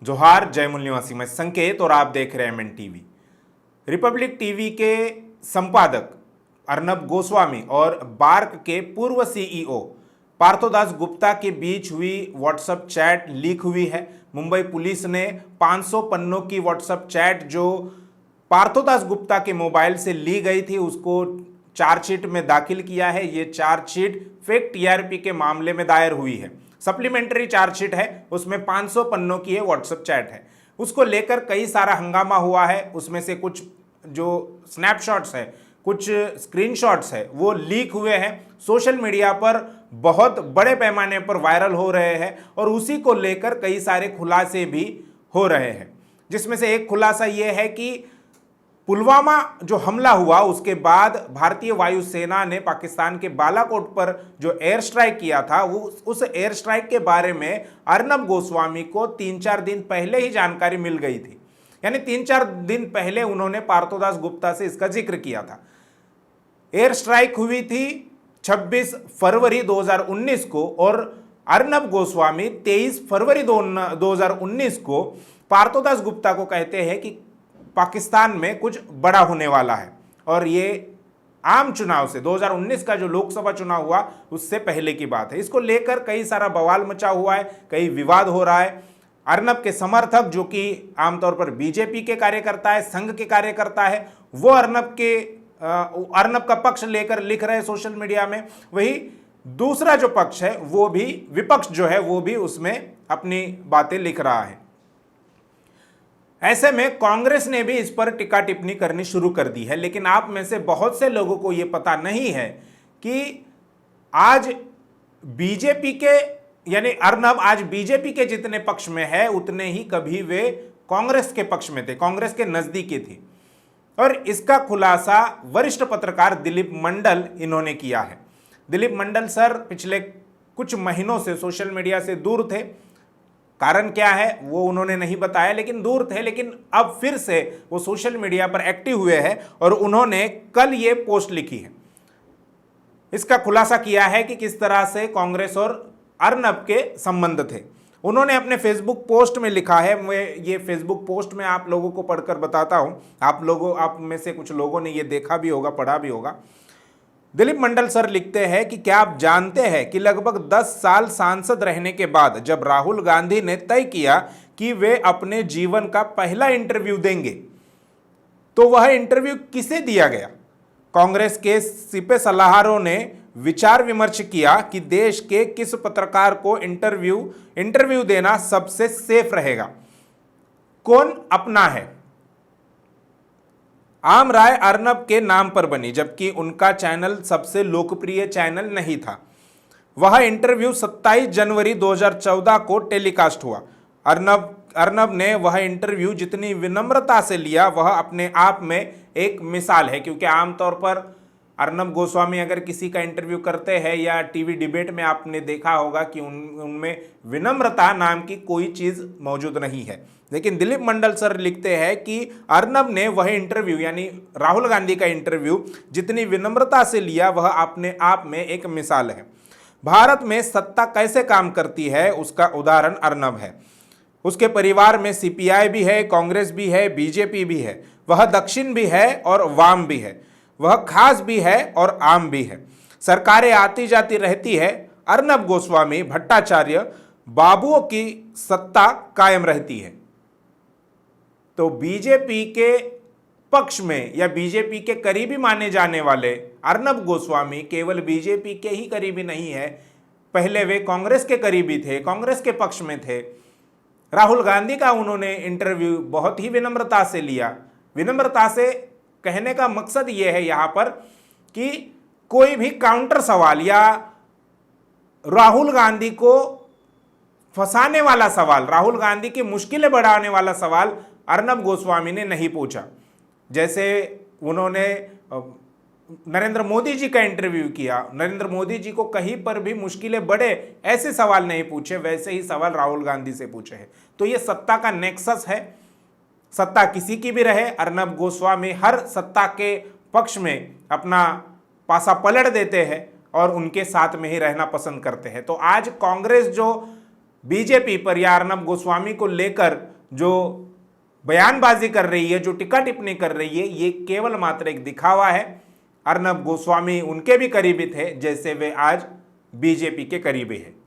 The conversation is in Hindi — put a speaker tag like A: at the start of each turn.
A: जोहार, जय मूल निवासी, मैं संकेत और आप देख रहे हैं एमएन टीवी। रिपब्लिक टीवी के संपादक अर्नब गोस्वामी और बार्क के पूर्व सीईओ पार्थोदास गुप्ता के बीच हुई व्हाट्सएप चैट लीक हुई है। मुंबई पुलिस ने 500 पन्नों की व्हाट्सएप चैट जो पार्थोदास गुप्ता के मोबाइल से ली गई थी उसको चार्जशीट में दाखिल किया है। ये चार्जशीट फेक टीआरपी के मामले में दायर हुई है। सप्लीमेंट्री चार्जशीट है, उसमें 500 पन्नों की व्हाट्सएप चैट है। उसको लेकर कई सारा हंगामा हुआ है। उसमें से कुछ जो स्नैपशॉट्स है, कुछ स्क्रीनशॉट्स है, वो लीक हुए हैं, सोशल मीडिया पर बहुत बड़े पैमाने पर वायरल हो रहे हैं और उसी को लेकर कई सारे खुलासे भी हो रहे हैं। जिसमें से एक खुलासा यह है कि पुलवामा जो हमला हुआ उसके बाद भारतीय वायुसेना ने पाकिस्तान के बालाकोट पर जो एयर स्ट्राइक किया था वो उस एयर स्ट्राइक के बारे में अर्नब गोस्वामी को 3-4 दिन पहले ही जानकारी मिल गई थी। यानी 3-4 दिन पहले उन्होंने पार्थोदास गुप्ता से इसका जिक्र किया था। एयर स्ट्राइक हुई थी 26 फरवरी 2019 को और अर्नब गोस्वामी 23 फरवरी 2019 को पार्थोदास गुप्ता को कहते हैं कि पाकिस्तान में कुछ बड़ा होने वाला है। और ये आम चुनाव से 2019 का जो लोकसभा चुनाव हुआ उससे पहले की बात है। इसको लेकर कई सारा बवाल मचा हुआ है, कई विवाद हो रहा है। अर्नब के समर्थक जो कि आमतौर पर बीजेपी के कार्यकर्ता है, संघ के कार्यकर्ता है, वो अर्नब का पक्ष लेकर लिख रहे हैं सोशल मीडिया में। वही दूसरा जो पक्ष है वो भी, विपक्ष जो है वो भी उसमें अपनी बातें लिख रहा है। ऐसे में कांग्रेस ने भी इस पर टिक्का टिप्पणी करनी शुरू कर दी है। लेकिन आप में से बहुत से लोगों को यह पता नहीं है कि आज बीजेपी के, यानी अर्नब आज बीजेपी के जितने पक्ष में है उतने ही कभी वे कांग्रेस के पक्ष में थे, कांग्रेस के नजदीकी थी। और इसका खुलासा वरिष्ठ पत्रकार दिलीप मंडल इन्होंने किया है। दिलीप मंडल सर पिछले कुछ महीनों से सोशल मीडिया से दूर थे। कारण क्या है वो उन्होंने नहीं बताया, लेकिन दूर थे। लेकिन अब फिर से वो सोशल मीडिया पर एक्टिव हुए हैं और उन्होंने कल ये पोस्ट लिखी है। इसका खुलासा किया है कि किस तरह से कांग्रेस और अर्नब के संबंध थे। उन्होंने अपने फेसबुक पोस्ट में लिखा है, मैं ये फेसबुक पोस्ट में आप लोगों को पढ़कर बताता हूं। आप में से कुछ लोगों ने ये देखा भी होगा, पढ़ा भी होगा। दिलीप मंडल सर लिखते हैं कि क्या आप जानते हैं कि लगभग 10 साल सांसद रहने के बाद जब राहुल गांधी ने तय किया कि वे अपने जीवन का पहला इंटरव्यू देंगे तो वह इंटरव्यू किसे दिया गया? कांग्रेस के सिपे सलाहकारों ने विचार विमर्श किया कि देश के किस पत्रकार को इंटरव्यू देना सबसे सेफ रहेगा, कौन अपना है। आम राय अर्नब के नाम पर बनी, जबकि उनका चैनल सबसे लोकप्रिय चैनल नहीं था। वह इंटरव्यू 27 जनवरी 2014 को टेलीकास्ट हुआ। अर्नब ने वह इंटरव्यू जितनी विनम्रता से लिया वह अपने आप में एक मिसाल है। क्योंकि आमतौर पर अर्नब गोस्वामी अगर किसी का इंटरव्यू करते हैं या टीवी डिबेट में आपने देखा होगा कि उनमें विनम्रता नाम की कोई चीज मौजूद नहीं है। लेकिन दिलीप मंडल सर लिखते हैं कि अर्नब ने वह इंटरव्यू, यानी राहुल गांधी का इंटरव्यू जितनी विनम्रता से लिया वह अपने आप में एक मिसाल है। भारत में सत्ता कैसे काम करती है उसका उदाहरण अर्नब है। उसके परिवार में सीपीआई भी है, कांग्रेस भी है, बीजेपी भी है। वह दक्षिण भी है और वाम भी है। वह खास भी है और आम भी है। सरकारें आती जाती रहती है। अर्नब गोस्वामी, भट्टाचार्य, बाबुओं की सत्ता कायम रहती है। तो बीजेपी के पक्ष में या बीजेपी के करीबी माने जाने वाले अर्नब गोस्वामी केवल बीजेपी के ही करीबी नहीं है, पहले वे कांग्रेस के करीबी थे, कांग्रेस के पक्ष में थे। राहुल गांधी का उन्होंने इंटरव्यू बहुत ही विनम्रता से लिया। विनम्रता से कहने का मकसद यह है यहां पर कि कोई भी काउंटर सवाल या राहुल गांधी को फंसाने वाला सवाल, राहुल गांधी की मुश्किलें बढ़ाने वाला सवाल अर्नब गोस्वामी ने नहीं पूछा। जैसे उन्होंने नरेंद्र मोदी जी का इंटरव्यू किया, नरेंद्र मोदी जी को कहीं पर भी मुश्किलें बढ़े ऐसे सवाल नहीं पूछे, वैसे ही सवाल राहुल गांधी से पूछे हैं। तो ये सत्ता का नेक्सस है। सत्ता किसी की भी रहे, अर्नब गोस्वामी हर सत्ता के पक्ष में अपना पासा पलट देते हैं और उनके साथ में ही रहना पसंद करते हैं। तो आज कांग्रेस जो बीजेपी पर या अर्नब गोस्वामी को लेकर जो बयानबाजी कर रही है, जो टिक्का टिप्पणी कर रही है, ये केवल मात्र एक दिखावा है। अर्नब गोस्वामी उनके भी करीबी थे जैसे वे आज बीजेपी के करीबी है।